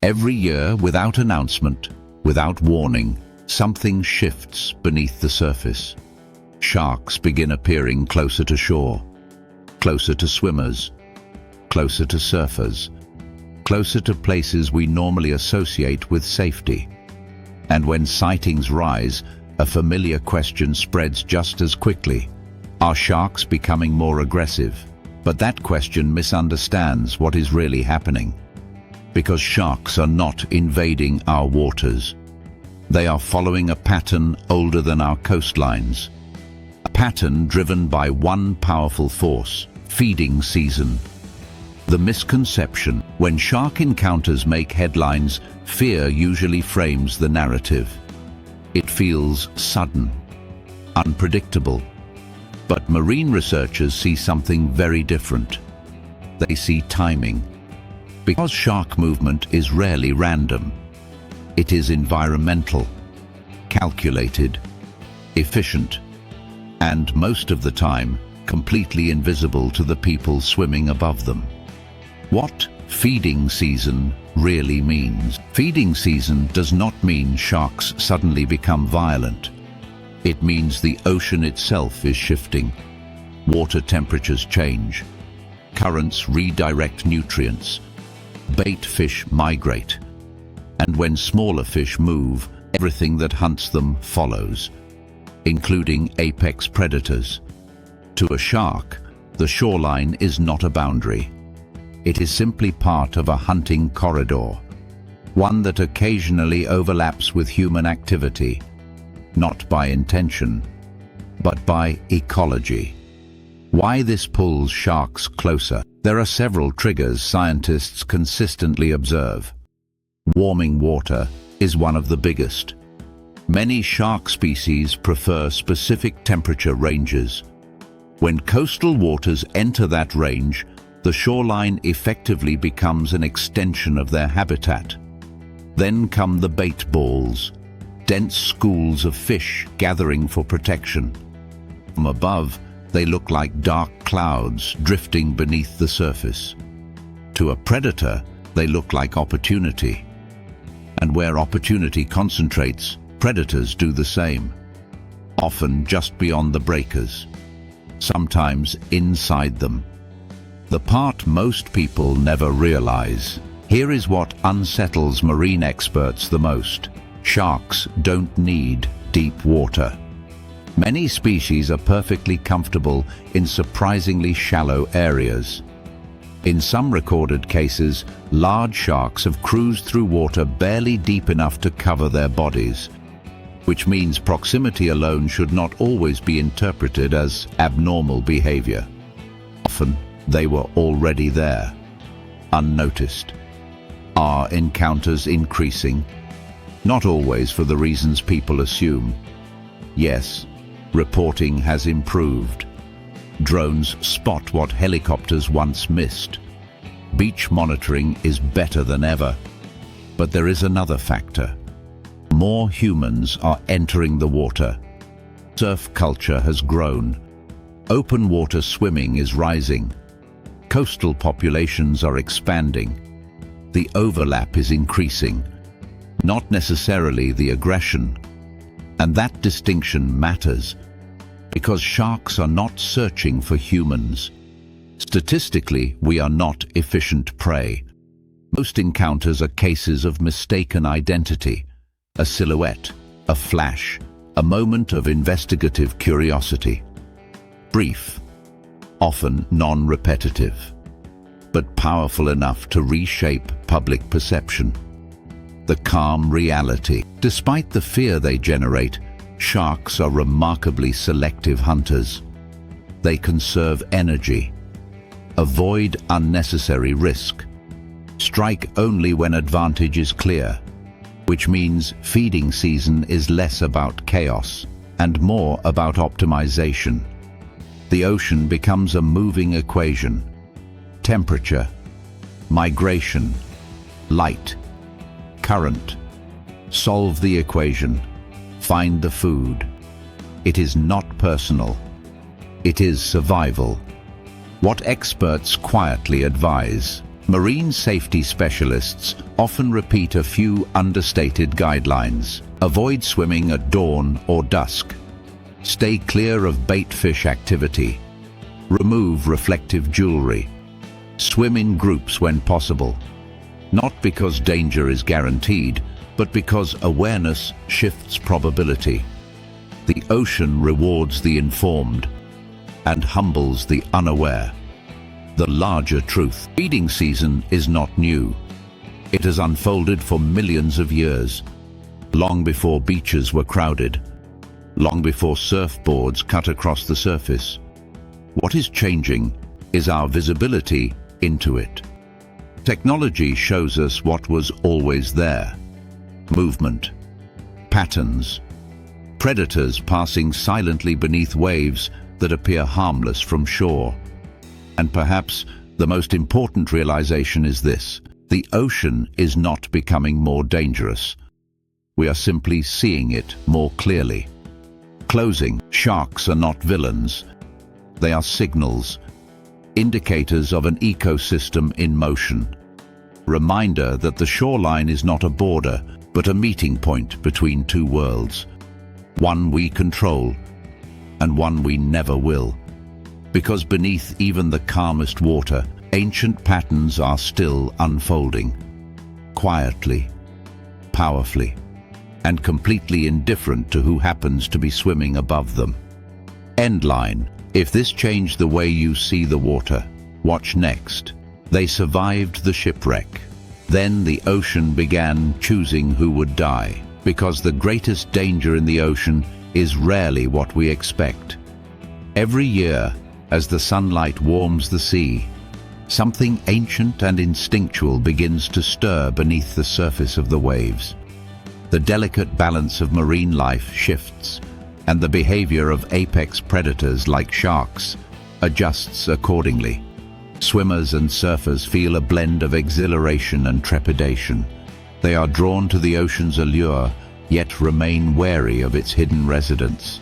Every year, without announcement, without warning, something shifts beneath the surface. Sharks begin appearing closer to shore, closer to swimmers, closer to surfers, closer to places we normally associate with safety. And when sightings rise, a familiar question spreads just as quickly. Are sharks becoming more aggressive? But that question misunderstands what is really happening. Because sharks are not invading our waters. They are following a pattern older than our coastlines. A pattern driven by one powerful force: feeding season. The misconception: when shark encounters make headlines, fear usually frames the narrative. It feels sudden, unpredictable. But marine researchers see something very different. They see timing. Because shark movement is rarely random. It is environmental, calculated, efficient, and most of the time, completely invisible to the people swimming above them. What feeding season really means? Feeding season does not mean sharks suddenly become violent. It means the ocean itself is shifting. Water temperatures change. Currents redirect nutrients. Bait fish migrate. And when smaller fish move, everything that hunts them follows, including apex predators. To a shark, the shoreline is not a boundary. It is simply part of a hunting corridor, one that occasionally overlaps with human activity, not by intention, but by ecology. Why this pulls sharks closer? There are several triggers scientists consistently observe. Warming water is one of the biggest. Many shark species prefer specific temperature ranges. When coastal waters enter that range, the shoreline effectively becomes an extension of their habitat. Then come the bait balls, dense schools of fish gathering for protection. From above, they look like dark clouds drifting beneath the surface. To a predator, they look like opportunity. And where opportunity concentrates, predators do the same. Often just beyond the breakers, sometimes inside them. The part most people never realize. Here is what unsettles marine experts the most. Sharks don't need deep water. Many species are perfectly comfortable in surprisingly shallow areas. In some recorded cases, large sharks have cruised through water barely deep enough to cover their bodies, which means proximity alone should not always be interpreted as abnormal behavior. Often, they were already there, unnoticed. Are encounters increasing? Not always for the reasons people assume. Yes, reporting has improved. Drones spot what helicopters once missed. Beach monitoring is better than ever. But there is another factor. More humans are entering the water. Surf culture has grown. Open water swimming is rising. Coastal populations are expanding. The overlap is increasing, not necessarily the aggression. And that distinction matters, because sharks are not searching for humans. Statistically, we are not efficient prey. Most encounters are cases of mistaken identity, a silhouette, a flash, a moment of investigative curiosity. Brief, often non-repetitive, but powerful enough to reshape public perception. The calm reality. Despite the fear they generate, sharks are remarkably selective hunters. They conserve energy, avoid unnecessary risk, strike only when advantage is clear, which means feeding season is less about chaos and more about optimization. The ocean becomes a moving equation. Temperature, migration, light, current. Solve the equation. Find the food. It is not personal. It is survival. What experts quietly advise: Marine safety specialists often repeat a few understated guidelines. Avoid swimming at dawn or dusk. Stay clear of bait fish activity. Remove reflective jewelry. Swim in groups when possible. Not because danger is guaranteed, but because awareness shifts probability. The ocean rewards the informed and humbles the unaware. The larger truth. Breeding season is not new. It has unfolded for millions of years, long before beaches were crowded, long before surfboards cut across the surface. What is changing is our visibility into it. Technology shows us what was always there. Movement, patterns, predators passing silently beneath waves that appear harmless from shore. And perhaps the most important realization is this: the ocean is not becoming more dangerous. We are simply seeing it more clearly. Closing. Sharks are not villains. They are signals, indicators of an ecosystem in motion. Reminder that the shoreline is not a border, but a meeting point between two worlds. One we control, and one we never will. Because beneath even the calmest water, ancient patterns are still unfolding. Quietly, powerfully, and completely indifferent to who happens to be swimming above them. Endline. If this changed the way you see the water, watch next. They survived the shipwreck. Then the ocean began choosing who would die, because the greatest danger in the ocean is rarely what we expect. Every year, as the sunlight warms the sea, something ancient and instinctual begins to stir beneath the surface of the waves. The delicate balance of marine life shifts, and the behavior of apex predators like sharks adjusts accordingly. Swimmers and surfers feel a blend of exhilaration and trepidation. They are drawn to the ocean's allure, yet remain wary of its hidden residents.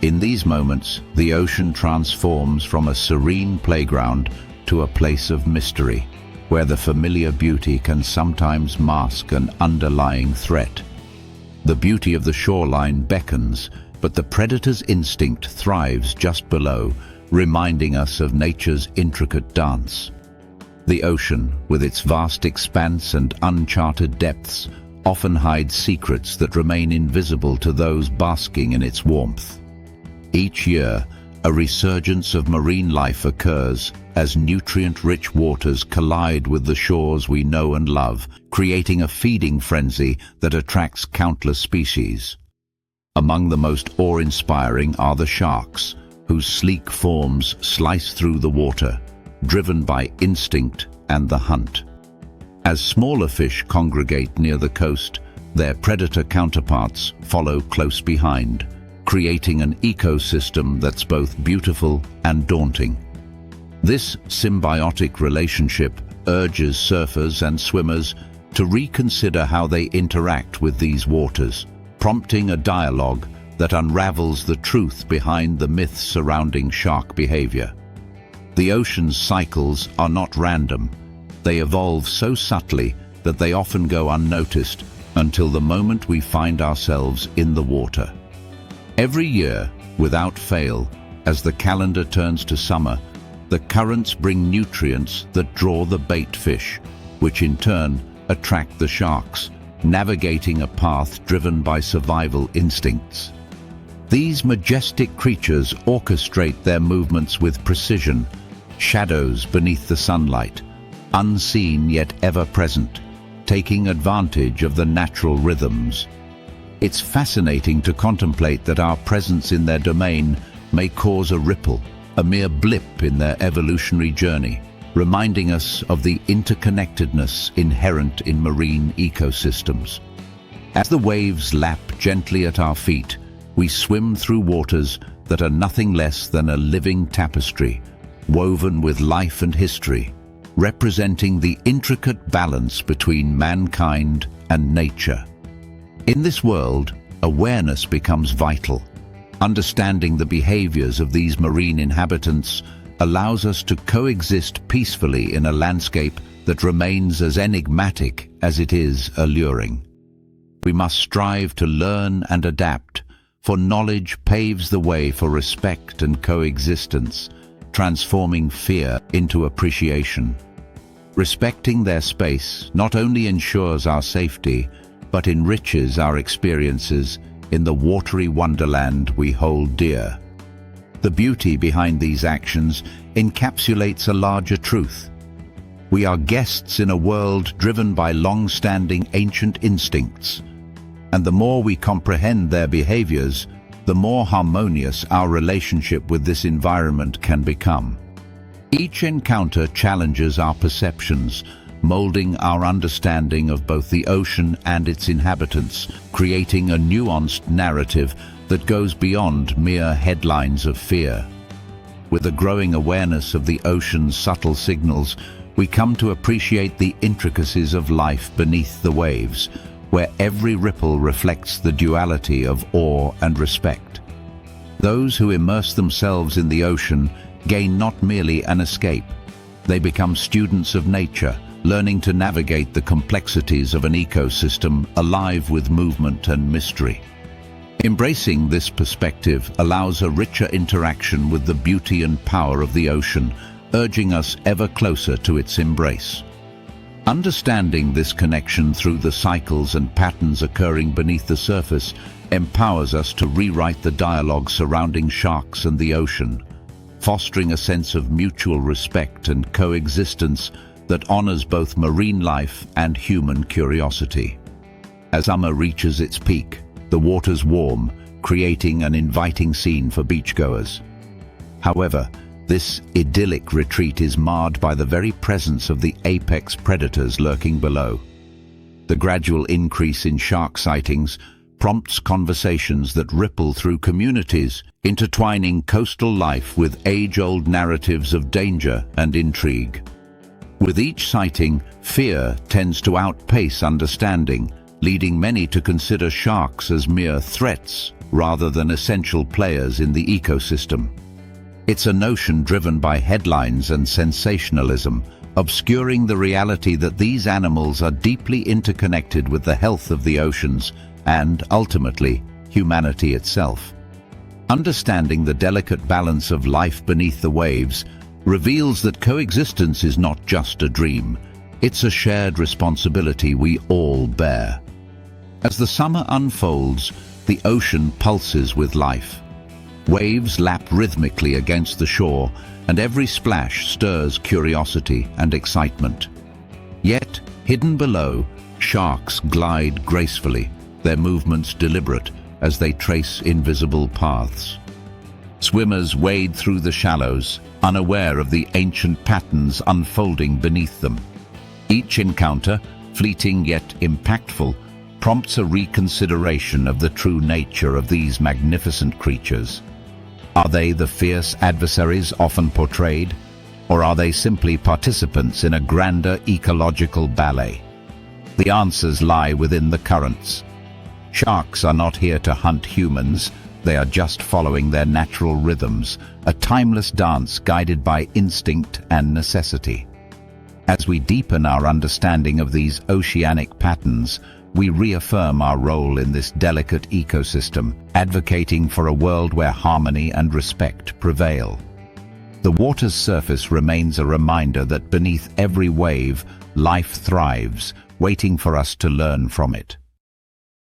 In these moments, the ocean transforms from a serene playground to a place of mystery, where the familiar beauty can sometimes mask an underlying threat. The beauty of the shoreline beckons, but the predator's instinct thrives just below, reminding us of nature's intricate dance. The ocean, with its vast expanse and uncharted depths, often hides secrets that remain invisible to those basking in its warmth. Each year, a resurgence of marine life occurs as nutrient-rich waters collide with the shores we know and love, creating a feeding frenzy that attracts countless species. Among the most awe-inspiring are the sharks, whose sleek forms slice through the water, driven by instinct and the hunt. As smaller fish congregate near the coast, their predator counterparts follow close behind, creating an ecosystem that's both beautiful and daunting. This symbiotic relationship urges surfers and swimmers to reconsider how they interact with these waters, prompting a dialogue that unravels the truth behind the myths surrounding shark behavior. The ocean's cycles are not random. They evolve so subtly that they often go unnoticed until the moment we find ourselves in the water. Every year, without fail, as the calendar turns to summer, the currents bring nutrients that draw the bait fish, which in turn attract the sharks, navigating a path driven by survival instincts. These majestic creatures orchestrate their movements with precision, shadows beneath the sunlight, unseen yet ever present, taking advantage of the natural rhythms. It's fascinating to contemplate that our presence in their domain may cause a ripple, a mere blip in their evolutionary journey, reminding us of the interconnectedness inherent in marine ecosystems. As the waves lap gently at our feet, we swim through waters that are nothing less than a living tapestry, woven with life and history, representing the intricate balance between mankind and nature. In this world, awareness becomes vital. Understanding the behaviors of these marine inhabitants allows us to coexist peacefully in a landscape that remains as enigmatic as it is alluring. We must strive to learn and adapt, for knowledge paves the way for respect and coexistence, transforming fear into appreciation. Respecting their space not only ensures our safety, but enriches our experiences in the watery wonderland we hold dear. The beauty behind these actions encapsulates a larger truth. We are guests in a world driven by long-standing ancient instincts, and the more we comprehend their behaviors, the more harmonious our relationship with this environment can become. Each encounter challenges our perceptions, molding our understanding of both the ocean and its inhabitants, creating a nuanced narrative that goes beyond mere headlines of fear. With a growing awareness of the ocean's subtle signals, we come to appreciate the intricacies of life beneath the waves, where every ripple reflects the duality of awe and respect. Those who immerse themselves in the ocean gain not merely an escape. They become students of nature, learning to navigate the complexities of an ecosystem alive with movement and mystery. Embracing this perspective allows a richer interaction with the beauty and power of the ocean, urging us ever closer to its embrace. Understanding this connection through the cycles and patterns occurring beneath the surface empowers us to rewrite the dialogue surrounding sharks and the ocean, fostering a sense of mutual respect and coexistence that honors both marine life and human curiosity. As summer reaches its peak, the waters warm, creating an inviting scene for beachgoers. However, this idyllic retreat is marred by the very presence of the apex predators lurking below. The gradual increase in shark sightings prompts conversations that ripple through communities, intertwining coastal life with age-old narratives of danger and intrigue. With each sighting, fear tends to outpace understanding, leading many to consider sharks as mere threats rather than essential players in the ecosystem. It's a notion driven by headlines and sensationalism, obscuring the reality that these animals are deeply interconnected with the health of the oceans and, ultimately, humanity itself. Understanding the delicate balance of life beneath the waves reveals that coexistence is not just a dream, it's a shared responsibility we all bear. As the summer unfolds, the ocean pulses with life. Waves lap rhythmically against the shore, and every splash stirs curiosity and excitement. Yet, hidden below, sharks glide gracefully, their movements deliberate as they trace invisible paths. Swimmers wade through the shallows, unaware of the ancient patterns unfolding beneath them. Each encounter, fleeting yet impactful, prompts a reconsideration of the true nature of these magnificent creatures. Are they the fierce adversaries often portrayed, or are they simply participants in a grander ecological ballet? The answers lie within the currents. Sharks are not here to hunt humans, they are just following their natural rhythms, a timeless dance guided by instinct and necessity. As we deepen our understanding of these oceanic patterns, we reaffirm our role in this delicate ecosystem, advocating for a world where harmony and respect prevail. The water's surface remains a reminder that beneath every wave, life thrives, waiting for us to learn from it.